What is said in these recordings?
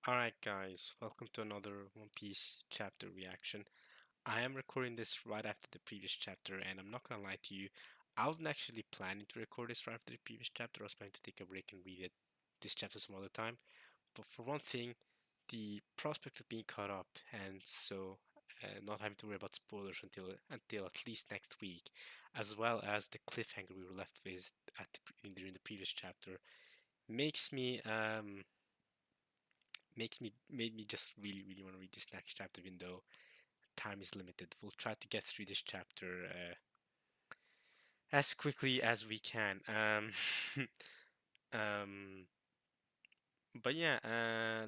Alright guys, welcome to another One Piece chapter reaction. I am recording this right after the previous chapter and I'm not gonna lie to you, I wasn't actually planning to record this right after the previous chapter. I was planning to take a break and read this chapter some other time. But for one thing, the prospect of being caught up and not having to worry about spoilers until at least next week, as well as the cliffhanger we were left with during the previous chapter, makes me made me just really want to read this next chapter, even though time is limited. We'll try to get through this chapter as quickly as we can. Um, but yeah,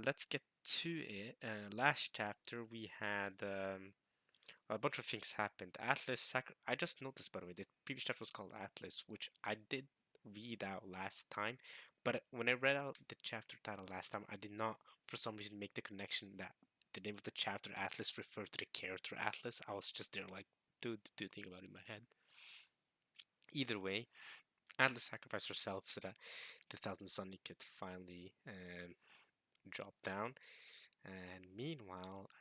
let's get to it. Last chapter we had a bunch of things happened. I just noticed, by the way, the previous chapter was called Atlas, which I did read out last time. But when I read out the chapter title last time, I did not, for some reason, make the connection that the name of the chapter Atlas referred to the character Atlas. I was just there like, dude, think about it in my head. Either way, Atlas sacrificed herself so that the Thousand Sunny could finally drop down. And meanwhile,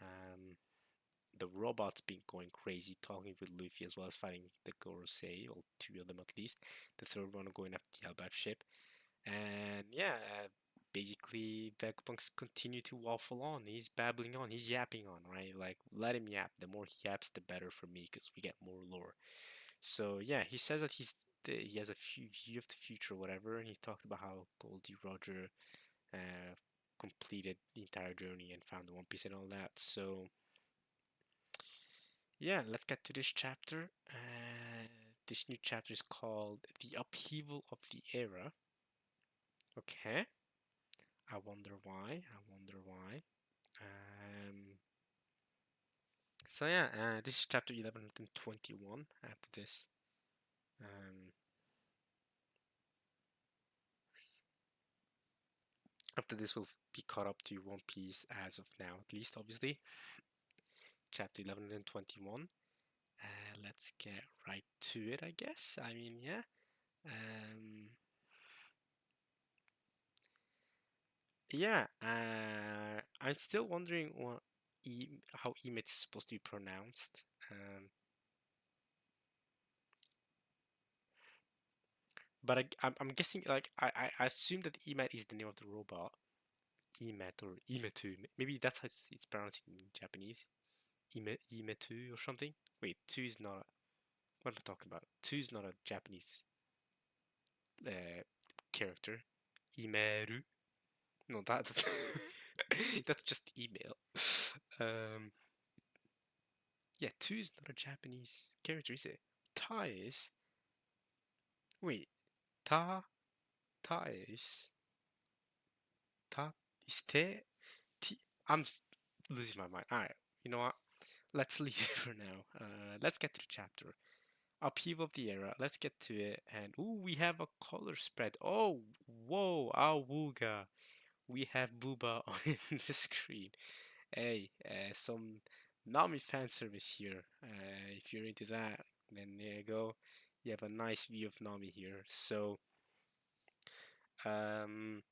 the robots been going crazy, talking with Luffy as well as fighting the Gorosei, or two of them at least. The third one going after the Elbaf ship. And yeah, basically Vegapunk's continue to waffle on. He's babbling on. He's yapping on, right? Like, let him yap. The more he yaps, the better for me, because we get more lore. So yeah, he says that he has a view of the future, or whatever, and he talked about how Goldie Roger uh, completed the entire journey and found the One Piece and all that. So yeah, let's get to this chapter. This new chapter is called The Upheaval of the Era. Okay. I wonder why. I wonder why. Um, so yeah, this is chapter 1121 after this. Um, After this, we'll be caught up to One Piece as of now, at least, obviously. Chapter 1121. Let's get right to it, I guess. I mean, yeah. Um, Yeah, I'm still wondering how Emmet is supposed to be pronounced. But I'm guessing, like, I assume that Emmet is the name of the robot. Emmet or Emetu. Maybe that's how it's pronounced in Japanese. Emetu or something. Wait, two is not. What am I talking about? Two is not a Japanese uh, character. Imeru. No, that's that's just email. Um, Yeah, two is not a Japanese character, is it? Ta is. Wait, ta, ta is. Ta is te. T. I'm losing my mind. Alright, you know what? Let's leave it for now. Let's get to the chapter. Upheaval of the era. Let's get to it. And ooh, we have a color spread. Oh, whoa, awooga. We have Booba on the screen. Hey, some Nami fan service here. If you're into that, then there you go. You have a nice view of Nami here. So, um,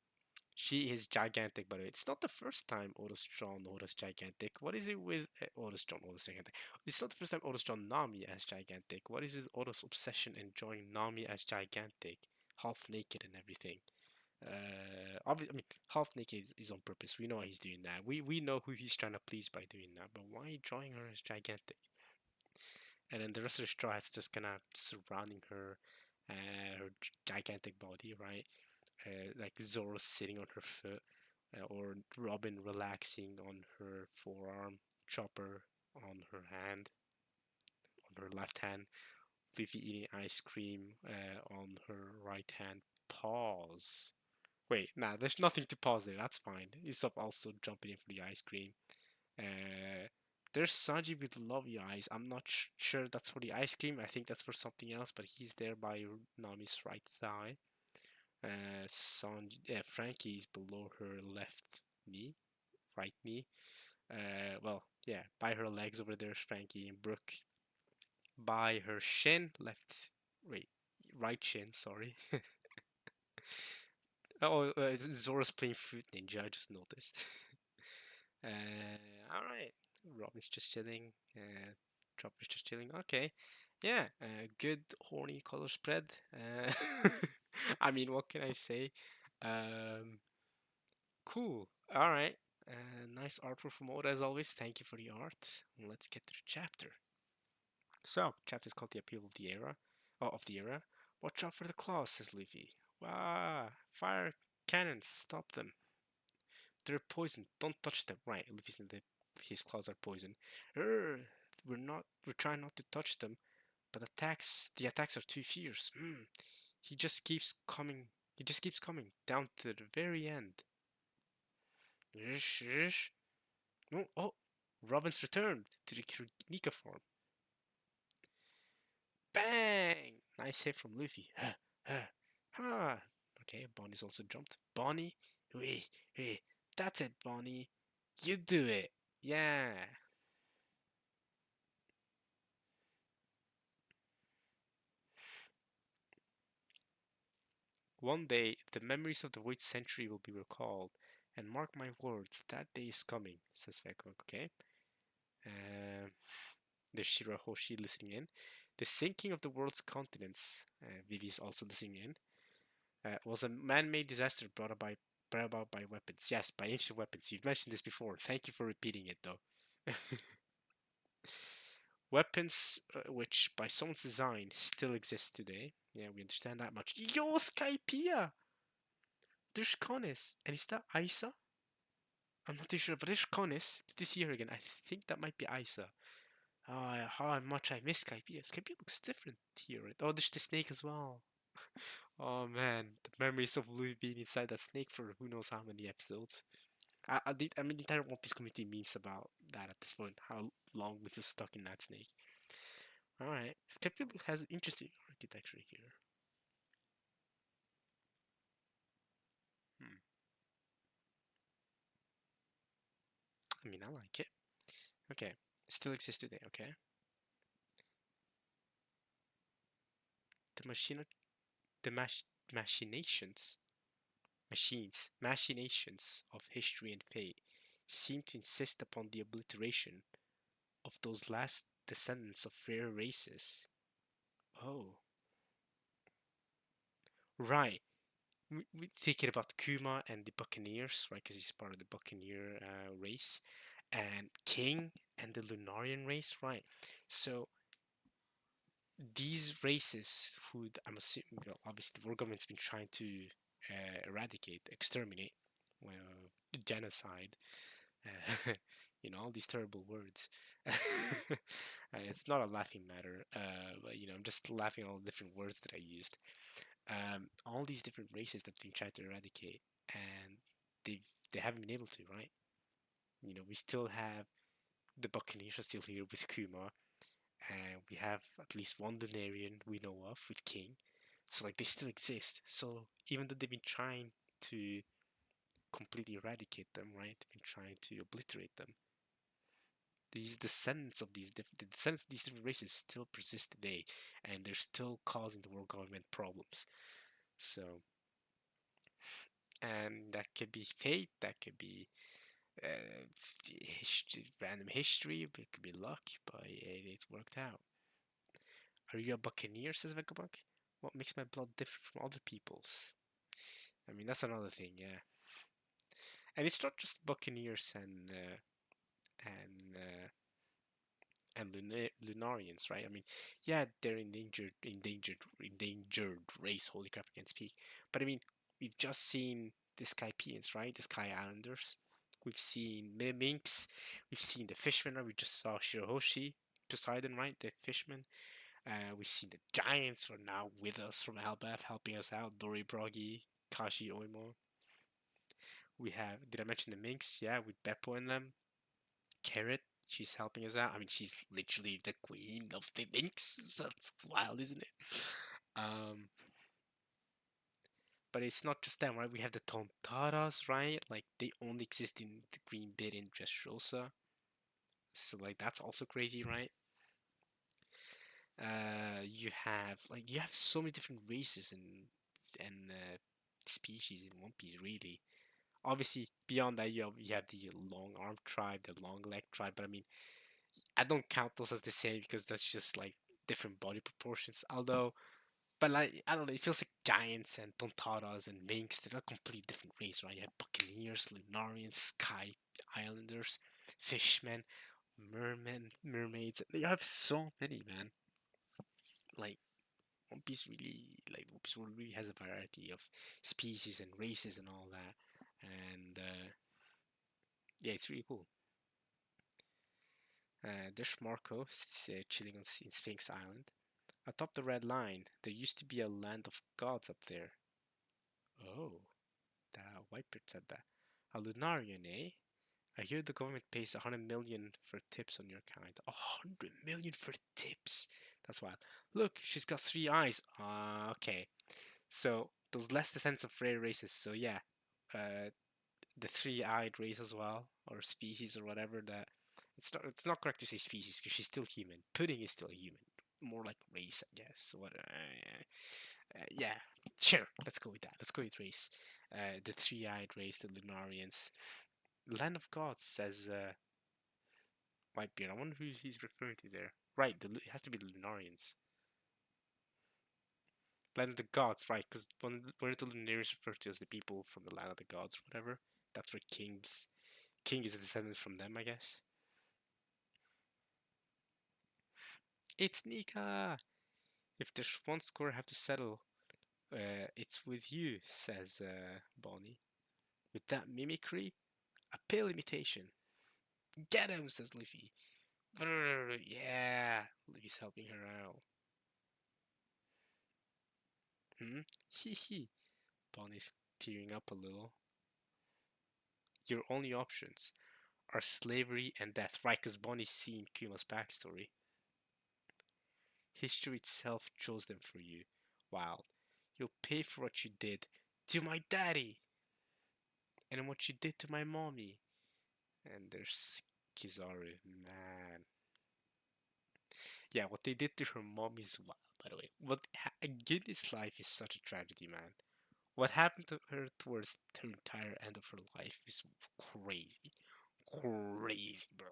she is gigantic, by the way. It's not the first time Oda's drawn Oda's gigantic. What is it with Oda's drawn Oda's gigantic? It's not the first time Oda's drawn Nami as gigantic. What is it with Oda's obsession and drawing Nami as gigantic, half naked and everything? Obviously, I mean, half naked is on purpose. We know why he's doing that. We know who he's trying to please by doing that. But why drawing her as gigantic? And then the rest of the straw is just kind of surrounding her, her gigantic body, right? Like Zoro sitting on her foot, or Robin relaxing on her forearm, Chopper on her hand, on her left hand, Luffy eating ice cream on her right hand. Pause. Wait, nah, there's nothing to pause there. That's fine. Usopp also jumping in for the ice cream. Uh, there's Sanji with lovely eyes. I'm not sure that's for the ice cream. I think that's for something else, but he's there by Nami's right thigh. Frankie is below her left knee, right knee. Well, yeah, by her legs over there, Frankie and Brooke. By her shin, wait, right shin, sorry. Oh, Zora's playing Fruit Ninja, I just noticed. All right. Robin's just chilling. Chopper's just chilling. Okay. Yeah. Good horny color spread. I mean, what can I say? Um, cool. All right. Nice artwork from Oda as always. Thank you for the art. Let's get to the chapter. So, chapter is called The Appeal of the Era. Oh, of the Era. Watch out for the claws, says Luffy. Wow. Fire cannons. Stop them. They're poison. Don't touch them. Right. Luffy said that his claws are poison. We're trying not to touch them, but the attacks are too fierce. He just keeps coming. He just keeps coming down to the very end. Oh, oh, Robin's returned to the Nika form. Bang! Nice hit from Luffy. Ha! Okay, Bonnie's also jumped. Bonnie? Wait, that's it, Bonnie. You do it. Yeah. One day, the memories of the Void Century will be recalled. And mark my words, that day is coming, says Vekok, okay? Um, there's Shirahoshi listening in. The sinking of the world's continents, Vivi's also listening in, was a man-made disaster brought about by weapons. Yes, by ancient weapons. You've mentioned this before. Thank you for repeating it, though. Weapons which, by someone's design, still exist today. Yeah, we understand that much. Yo, Skypiea! There's Conis. And is that Isa? I'm not too sure, but there's Conis. Good to see her again. I think that might be Isa. Oh, how much I miss Skypiea. Skypiea looks different here. Oh, there's the snake as well. Oh man, the memories of Louis being inside that snake for who knows how many episodes. I mean, the entire One Piece community memes about that at this point. How long we just stuck in that snake. All right, Skypiea has interesting architecture here. Hmm. I mean, I like it. Okay, still exists today. Okay, the the machinations, machinations of history and fate seem to insist upon the obliteration of those last descendants of rare races. Oh, right. We thinking about Kuma and the Buccaneers, right? Because he's part of the Buccaneer race, and King and the Lunarian race, right? So these races, who I'm assuming, well, obviously, the world government's been trying to eradicate, exterminate, well, genocide, all these terrible words. It's not a laughing matter, but I'm just laughing at all the different words that I used. All these different races that we try to eradicate, and they haven't been able to, right? We still have the Buccaneers are still here with Kuma, and we have at least one Lunarian we know of with King. So like they still exist. So even though they've been trying to completely eradicate them, right? They've been trying to obliterate them. These descendants of the descendants of these different races still persist today, and they're still causing the world government problems. So, and that could be fate, that could be random history, it could be luck, but it worked out. Are you a buccaneer? Says Vegabug. What makes my blood different from other people's? I mean, that's another thing, yeah. And it's not just buccaneers and Lunarians, right? I mean, yeah, they're endangered race. Holy crap, I can't speak. But I mean, we've just seen the Skypians, right? The Sky Islanders. We've seen Minks. We've seen the fishmen. Right? We just saw Shirahoshi, Poseidon, right? The fishmen. We've seen the Giants who are now with us from Elbaf, helping us out. Dori Broggy, Kashi Oimo. We have, did I mention the Minks? Yeah, with Beppo in them. Carrot, she's helping us out. I mean, she's literally the queen of the Minks. That's wild, isn't it? Um, but it's not just them, right? We have the Tontaras, right? Like, they only exist in the Green Bit in Dressrosa. So, like, that's also crazy, right? You have so many different races and species in One Piece, really. Obviously, beyond that, you have the long arm tribe, the long leg tribe, but I mean, I don't count those as the same because that's just like different body proportions. Although, but like, I don't know, it feels like giants and Tontaras and Minks, they're a complete different race, right? You have Buccaneers, Lunarians, Sky Islanders, Fishmen, Mermen, Mermaids. You have so many, man. Like, One Piece One Piece world really has a variety of species and races and all that. And yeah, it's really cool. There's Marco chilling in Sphinx Island. Atop the Red Line, there used to be a land of gods up there. Oh, the Whitebeard said that. A Lunarian, eh? I hear the government pays 100 million for tips on your kind. 100 million for tips? That's wild. Look, she's got three eyes. Okay. So, those less descendants of rare races. So, yeah, uh, the three-eyed race as well, or species, or whatever. That it's not correct to say species because she's still human. Pudding is still a human. More like race, I guess. Yeah, sure. Let's go with that. Let's go with race. The three-eyed race, the Lunarians. Land of Gods says Whitebeard. I wonder who he's referring to there. Right, it has to be the Lunarians. Land of the Gods, right? Because when the Lunarians referred to as the people from the land of the gods, or whatever, that's where King is a descendant from them, I guess. It's Nika. If there's one score I have to settle, it's with you, says Bonnie. With that mimicry, a pale imitation. Get him, says Luffy. Yeah, Luffy's helping her out. Hee hee. Bonnie's tearing up a little. Your only options are slavery and death, right? Because Bonnie's seen Kuma's backstory. History itself chose them for you. Wow. You'll pay for what you did to my daddy and what you did to my mommy. And there's Kizaru, man. Yeah, what they did to her mom is wild, by the way. Gilly's life is such a tragedy, man. What happened to her towards her entire end of her life is crazy. Crazy, bro.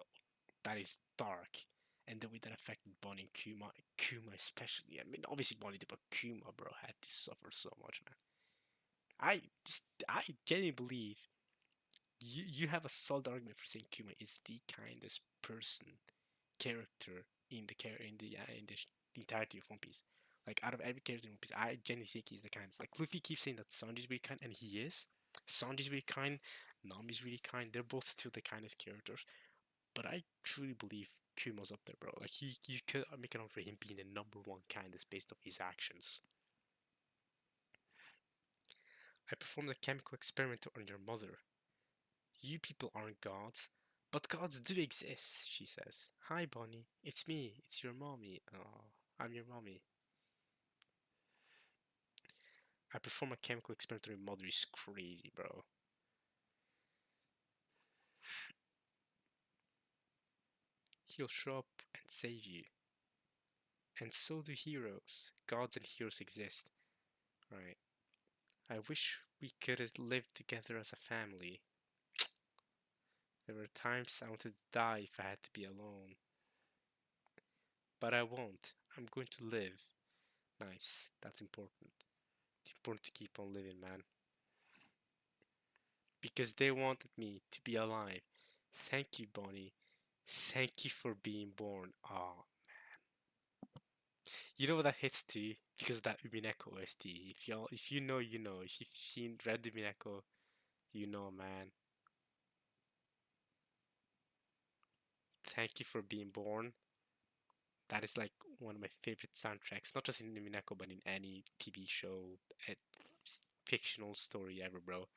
That is dark. And the way that affected Bonnie and Kuma especially. I mean, obviously Bonnie did, but Kuma, bro, had to suffer so much, man. I genuinely believe you have a solid argument for saying Kuma is the kindest character in the entirety of One Piece. Like out of every character in One Piece, I genuinely think he's the kindest. Like Luffy keeps saying that Sanji's really kind, and he is. Sanji's really kind, Nami's really kind. They're both two of the kindest characters. But I truly believe Kuma's up there, bro. Like you could make it on for him being the number one kindest based off his actions. I performed a chemical experiment on your mother. You people aren't gods, but gods do exist, she says. Hi, Bonnie. It's me. It's your mommy. Oh, I'm your mommy. I perform a chemical experiment on your mother is crazy, bro. He'll show up and save you. And so do heroes. Gods and heroes exist. Right. I wish we could have lived together as a family. There were times I wanted to die if I had to be alone. But I won't. I'm going to live. Nice. That's important. It's important to keep on living, man. Because they wanted me to be alive. Thank you, Bonnie. Thank you for being born. Oh, you know what that hits to because of that Umineko OST. If you know, you know. If you've seen Red Umineko, you know, man. Thank you for being born. That is like one of my favorite soundtracks, not just in Umineko, but in any TV show, fictional story ever, bro.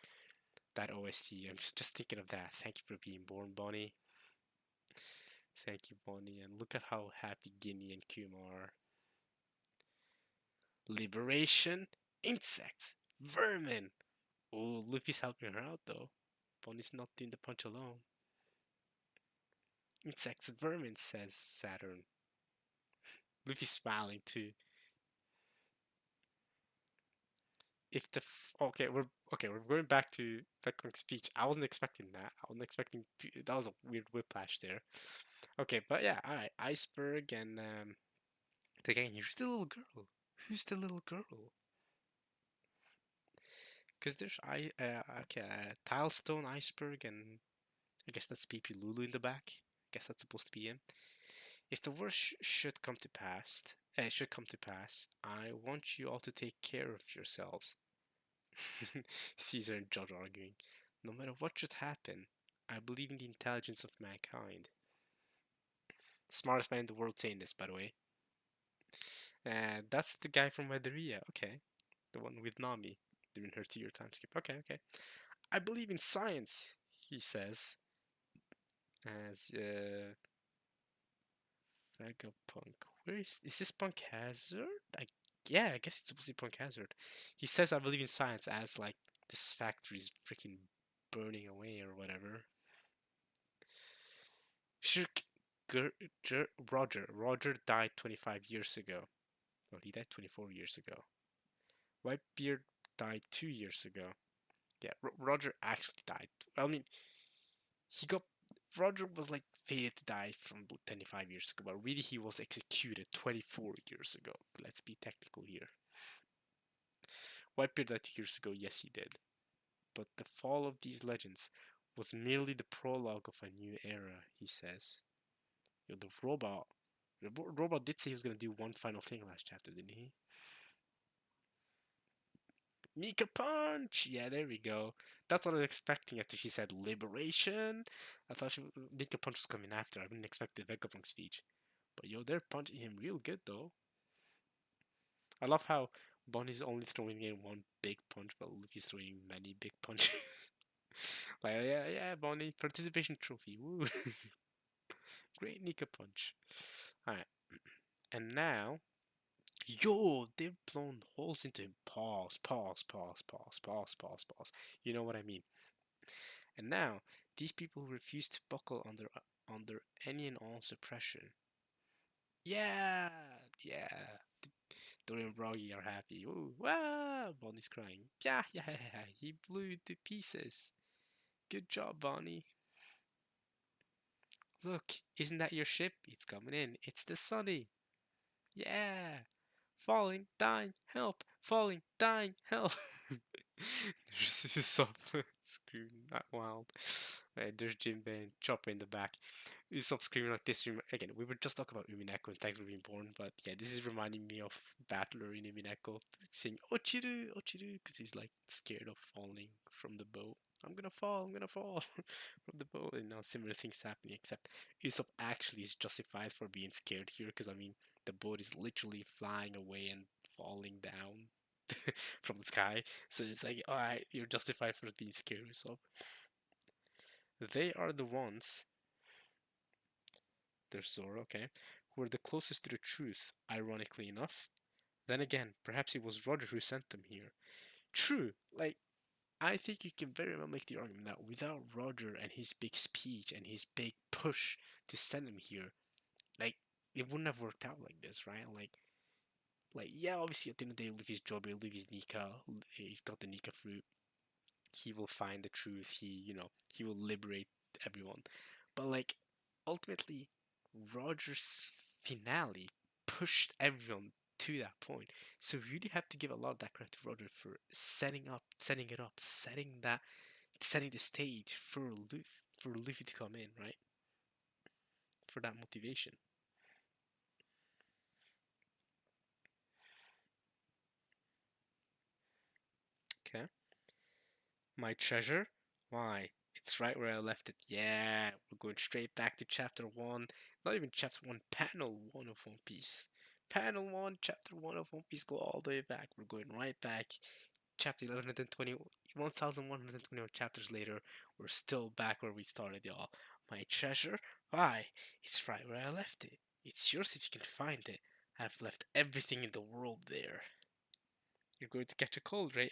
That OST, I'm just thinking of that. Thank you for being born, Bonnie. Thank you, Bonnie. And look at how happy Ginny and Kuma are. Liberation, insects, vermin. Oh, Luffy's helping her out though. Bonnie's not doing the punch alone. Insects, vermin, says Saturn. Luffy's smiling too. if the we're going back to Beckman's speech. I wasn't expecting that. I wasn't expecting that was a weird whiplash there. Okay, but yeah, all right, Iceberg and the gang. Who's the little girl? Who's the little girl? Because there's Tilestone, Iceberg, and I guess that's PP Lulu in the back. I guess that's supposed to be him. If the worst should come to pass, I want you all to take care of yourselves. Caesar and Judge arguing. No matter what should happen, I believe in the intelligence of mankind. Smartest man in the world saying this, by the way. That's the guy from Weatheria. Okay, the one with Nami during her 2-year time skip. Okay, okay. I believe in science, he says. As Vegapunk. Where is this Punk Hazard? I guess it's supposed to be Punk Hazard. He says I believe in science as like this factory's freaking burning away or whatever. Shirk Roger died 25 years ago. Well, he died 24 years ago. Whitebeard died 2 years ago. Yeah, Roger actually died. I mean, he got Roger was like fated to die from 25 years ago, but really he was executed 24 years ago. Let's be technical here. Whitebeard died 2 years ago, yes he did. But the fall of these legends was merely the prologue of a new era, he says. Yo, the robot did say he was gonna do one final thing last chapter, didn't he? Mika Punch! Yeah, there we go. That's what I was expecting after she said liberation. I thought Mika Punch was coming after. I didn't expect the Vegapunk speech. But yo, they're punching him real good though. I love how Bonnie's only throwing in one big punch, but Luffy's throwing many big punches. Like, yeah, Bonnie, participation trophy. Woo! Great Nika Punch. Alright, and now, yo, they've blown holes into him. Pause. You know what I mean. And now, these people who refuse to buckle under any and all suppression. Yeah, yeah. Dory and Broggy are happy. Ooh, wow! Bonnie's crying. Yeah. He blew to pieces. Good job, Bonnie. Look, isn't that your ship? It's coming in. It's the Sunny. Yeah. Falling, dying, help. Falling, dying, help. There's Usopp screaming that wild. There's Jinbei and Chopper in the back. Usopp screaming like this. Again, we were just talking about Umineko and Thanks for being born, but yeah, this is reminding me of Battler in Umineko saying Ochiru, Ochiru, because he's like scared of falling from the boat. I'm gonna fall from the boat. And now similar things happening, except Usopp actually is justified for being scared here, because I mean, the boat is literally flying away and falling down from the sky. So it's like, alright, you're justified for being scared, Usopp. They are the ones, there's Zoro, okay, who are the closest to the truth, ironically enough. Then again, perhaps it was Roger who sent them here. True, like, I think you can very well make the argument that without Roger and his big speech and his big push to send him here, like, it wouldn't have worked out like this, right? Like yeah, obviously at the end of the day, Luffy's job, Luffy's Nika, he's got the Nika fruit. He will find the truth. He will liberate everyone. But like, ultimately, Roger's finale pushed everyone to that point. So you really have to give a lot of that credit to Roger for setting it up, setting the stage for Luffy to come in, right? For that motivation. Okay. My treasure? Why? It's right where I left it. Yeah, we're going straight back to chapter 1. Not even chapter 1, panel 1 of One Piece. Panel 1, chapter 1 of One Piece, go all the way back. We're going right back. Chapter 1120, 1121 chapters later, we're still back where we started, y'all. My treasure? Why? It's right where I left it. It's yours if you can find it. I've left everything in the world there. You're going to catch a cold, Ray.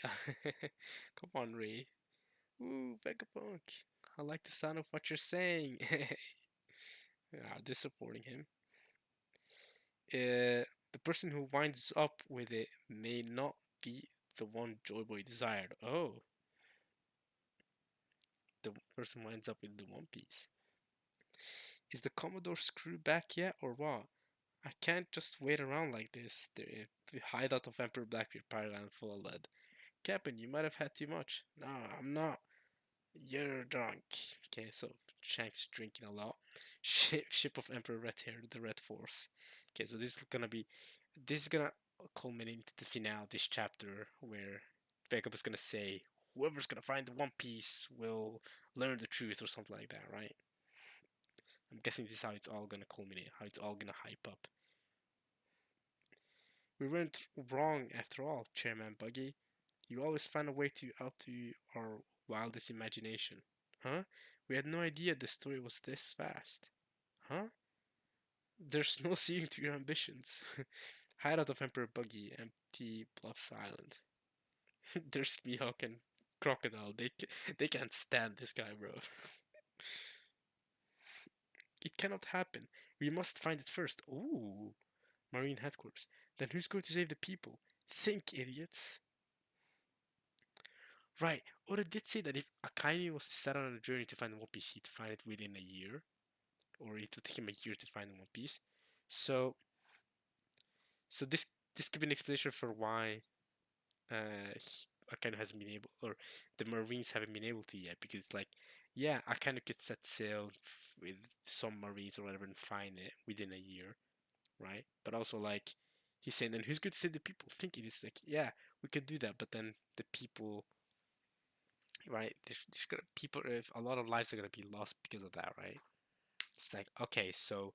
Come on, Ray. Ooh, Vegapunk. I like the sound of what you're saying. They're supporting him. The person who winds up with it may not be the one Joy Boy desired. Oh, the person winds up with the One Piece. Is the Commodore screw back yet, or what? I can't just wait around like this. The hideout of Emperor Blackbeard Pyroland full of lead. Captain, you might have had too much. No, I'm not. You're drunk. Okay, so Shanks drinking a lot. Ship of Emperor Red Hair, the Red Force. Okay, so this is gonna culminate into the finale of this chapter where Jacob is gonna say, whoever's gonna find the One Piece will learn the truth or something like that, right? I'm guessing this is how it's all gonna culminate, how it's all gonna hype up. We weren't wrong after all, Chairman Buggy. You always find a way to out to our wildest imagination. Huh? We had no idea the story was this fast. Huh? There's no ceiling to your ambitions. Hideout of Emperor Buggy, empty Bluffs Island. There's Mihawk and Crocodile. They can't stand this guy, bro. It cannot happen. We must find it first. Ooh, Marine headquarters. Then who's going to save the people? Think, idiots. Right. Oda did say that if Akainu was to set out on a journey to find One Piece, he'd find it within a year, or it would take him a year to find One Piece. So, so this could be an explanation for why Akainu hasn't been able, or the Marines haven't been able to yet, because it's like, yeah, Akainu could set sail with some Marines or whatever and find it within a year, right? But also like he's saying, then who's going to save the people? Thinking it's like, yeah, we could do that, but then the people, right? There's gonna people. If a lot of lives are gonna be lost because of that, right? It's like, okay, so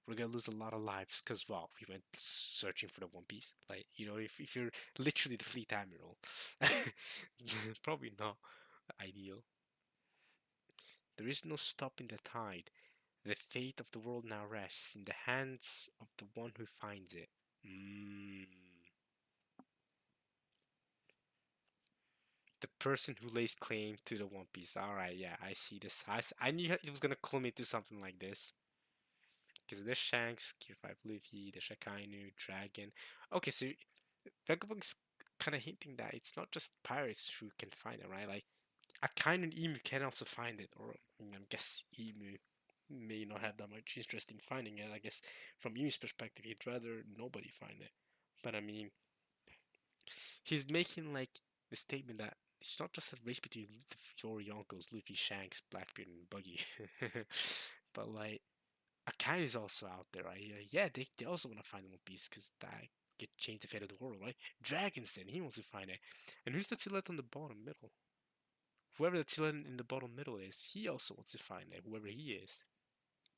we're gonna lose a lot of lives because, well, we went searching for the One Piece. Like, if you're literally the fleet admiral, probably not ideal. There is no stopping the tide. The fate of the world now rests in the hands of the one who finds it. Mm. The person who lays claim to the One Piece. All right, yeah, I see this. I knew it was gonna culminate to something like this. Because there's Shanks, Gear 5 Luffy, there's Akainu, Dragon. Okay, so Vegapunk kind of hinting that it's not just pirates who can find it, right? Like Akainu and Emu can also find it, or I guess Emu may not have that much interest in finding it. I guess from Emu's perspective, he'd rather nobody find it. But I mean, he's making like the statement that it's not just a race between the four Yonkos, Luffy, Shanks, Blackbeard, and Buggy, but like Akai is also out there, right? Yeah, they also want to find One Piece because that could change the fate of the world, right? Dragon's Den, he wants to find it. And who's that silhouette on the bottom middle? Whoever that silhouette in the bottom middle is, he also wants to find it, whoever he is.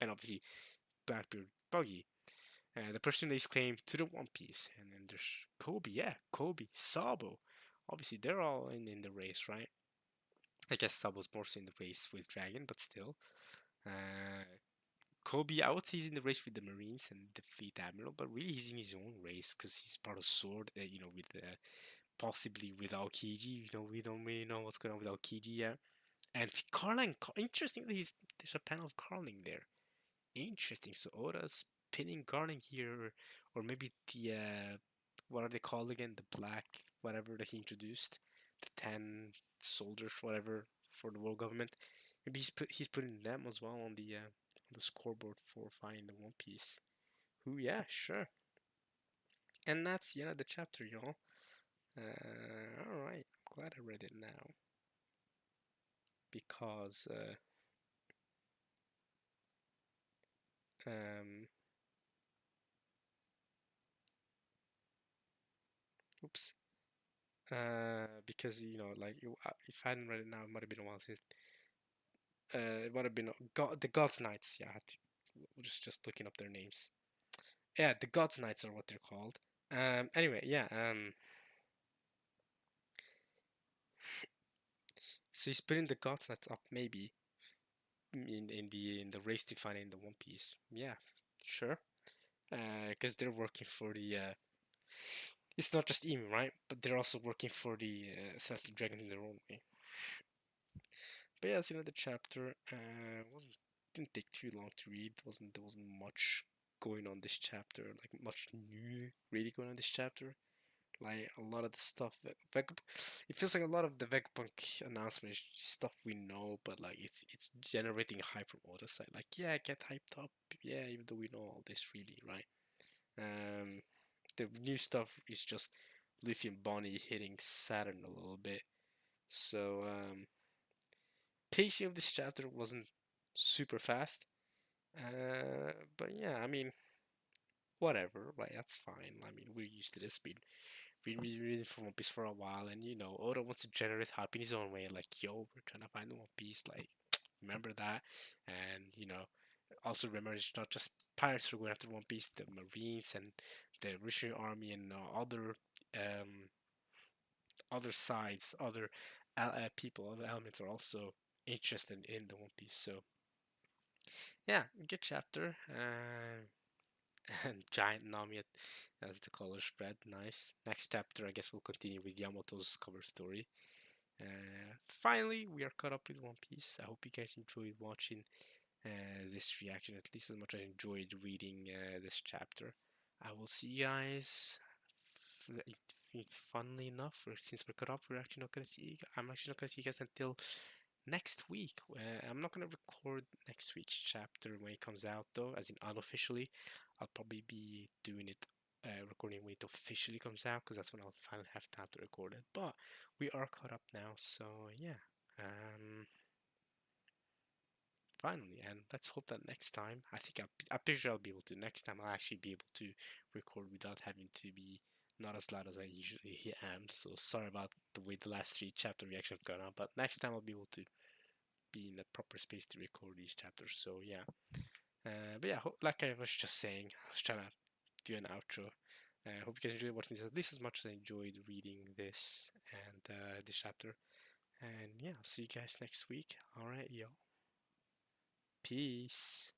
And obviously, Blackbeard Buggy. The person lays claim to the One Piece. And then there's Kobe, yeah, Kobe, Sabo. Obviously, they're all in the race, right? I guess Sabo's more so in the race with Dragon, but still. Uh, Kobe, I would say he's in the race with the Marines and the Fleet Admiral, but really he's in his own race because he's part of Sword, with possibly with Aokiji. We don't really know what's going on with Aokiji yet. And Carling, interestingly, there's a panel of Carling there. Interesting. So Oda's pinning Carling here, or maybe the what are they called again? The black whatever that he introduced, the 10 soldiers, whatever for the world government. Maybe he's putting them as well on the scoreboard for finding the One Piece. Who? Yeah, sure. And that's the end of the chapter, y'all. All right. I'm glad I read it now because um, oops. Because like if I hadn't read it now, it might have been a while since. It might have been the Gods Knights. Yeah, I had to just looking up their names. Yeah, the Gods Knights are what they're called. Anyway, yeah. So he's putting the Gods Knights up maybe in the race to finding the One Piece. Yeah, sure. Because they're working for the. It's not just Emu, right? But they're also working for the Celestial Dragon in their own way. But yeah, that's another chapter. Wasn't Didn't take too long to read. There wasn't much going on this chapter, like much new really going on this chapter. Like a lot of the stuff, it feels like a lot of the Vegapunk announcement is stuff we know, but like it's generating hype from other side. Like, yeah, get hyped up, yeah, even though we know all this really, right? Um, the new stuff is just Luffy and Bonnie hitting Saturn a little bit. So pacing of this chapter wasn't super fast. But yeah, I mean, whatever, right? That's fine. I mean, we're used to this. Been reading for One Piece for a while, and you know, Oda wants to generate hype in his own way. Like, yo, we're trying to find the One Piece. Like, remember that, and you know, also remember it's not just pirates who are going after One Piece. The Marines and the Russian army and um other sides, other people, other elements are also interested in the One Piece. So yeah, good chapter. And giant Nami as the color spread. Nice. Next chapter, I guess we'll continue with Yamato's cover story. Finally, we are caught up with One Piece. I hope you guys enjoyed watching this reaction at least as much as I enjoyed reading this chapter. I will see you guys. Funnily enough, since we're caught up, we're actually not gonna see. I'm actually not gonna see you guys until next week. I'm not gonna record next week's chapter when it comes out though, as in unofficially. I'll probably be doing it, recording when it officially comes out, because that's when I'll finally have time to record it. But we are caught up now, so yeah. Um, Finally, and let's hope that next time, I'm pretty sure I'll be able to. Next time, I'll actually be able to record without having to be not as loud as I usually am. So sorry about the way the last three chapter reactions have gone on, but next time I'll be able to be in a proper space to record these chapters. So yeah, but yeah, like I was just saying, I was trying to do an outro. I hope you guys enjoyed watching this at least as much as I enjoyed reading this and this chapter. And yeah, I'll see you guys next week. All right, yo, peace.